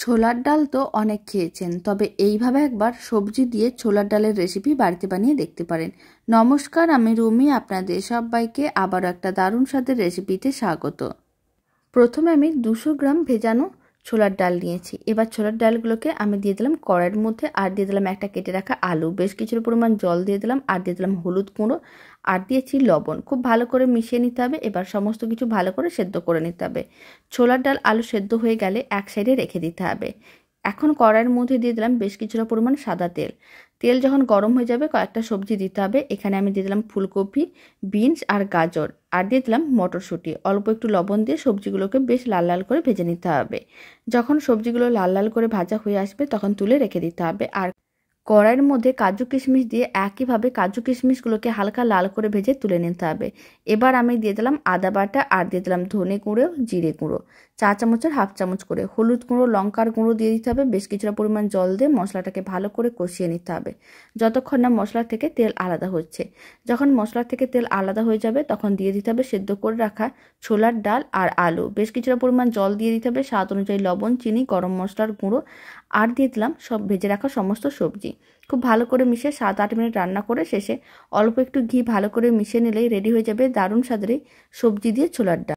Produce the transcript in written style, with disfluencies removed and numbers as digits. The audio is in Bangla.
ছোলার ডাল তো অনেক খেয়েছেন, তবে এইভাবে একবার সবজি দিয়ে ছোলার ডালের রেসিপি বাড়িতে বানিয়ে দেখতে পারেন। নমস্কার, আমি রুমি, আপনাদের সবাইকে আবারও একটা দারুণ স্বাদের রেসিপিতে স্বাগত। প্রথমে আমি 200 গ্রাম ভেজানো ছোলার ডাল নিয়েছি। এবার ছোলার ডালগুলোকে আমি দিয়ে দিলাম কড়াইয়ের মধ্যে, আর দিয়ে দিলাম একটা কেটে রাখা আলু, বেশ কিছুটা পরিমাণ জল দিয়ে দিলাম, আর দিয়ে দিলাম হলুদ গুঁড়ো, আর দিয়েছি লবণ। খুব ভালো করে মিশিয়ে নিতে হবে। এবার সমস্ত কিছু ভালো করে সেদ্ধ করে নিতে হবে। ছোলার ডাল আলু সেদ্ধ হয়ে গেলে এক সাইডে রেখে দিতে হবে। এখন কড়াইয়ের মধ্যে দিয়ে দিলাম বেশ কিছুটা পরিমাণ সাদা তেল। তেল যখন গরম হয়ে যাবে কয়েকটা সবজি দিতে হবে। এখানে আমি দিয়ে দিলাম ফুলকপি, বিনস আর গাজর, আর দিয়ে দিলাম মটরশুঁটি। অল্প একটু লবণ দিয়ে সবজিগুলোকে বেশ লাল লাল করে ভেজে নিতে হবে। যখন সবজিগুলো লাল লাল করে ভাজা হয়ে আসবে তখন তুলে রেখে দিতে হবে। আর কড়াইয়ের মধ্যে কাজু কিশমিশ দিয়ে একইভাবে কাজু কিশমিশগুলোকে হালকা লাল করে ভেজে তুলে নিতে হবে। এবার আমি দিয়ে দিলাম আদা বাটা, আর দিয়ে দিলাম ধনে গুঁড়ো, জিরে গুঁড়ো, চা চামচের হাফ চামচ করে, হলুদ গুঁড়ো, লঙ্কার গুঁড়ো দিয়ে দিতে হবে। বেশ কিছুটা পরিমাণ জল দিয়ে মশলাটাকে ভালো করে কষিয়ে নিতে হবে যতক্ষণ না মশলা থেকে তেল আলাদা হচ্ছে। যখন মশলা থেকে তেল আলাদা হয়ে যাবে তখন দিয়ে দিতে হবে সেদ্ধ করে রাখা ছোলার ডাল আর আলু। বেশ কিছুটা পরিমাণ জল দিয়ে দিতে হবে, স্বাদ অনুযায়ী লবণ, চিনি, গরম মশলার গুঁড়ো, আর দিয়ে দিলাম সব ভেজে রাখা সমস্ত সবজি। খুব ভালো করে মিশিয়ে 7-8 মিনিট রান্না করে শেষে অল্প একটু ঘি ভালো করে মিশিয়ে নিলেই রেডি হয়ে যাবে দারুণ স্বাদের সবজি দিয়ে ছোলার ডাল।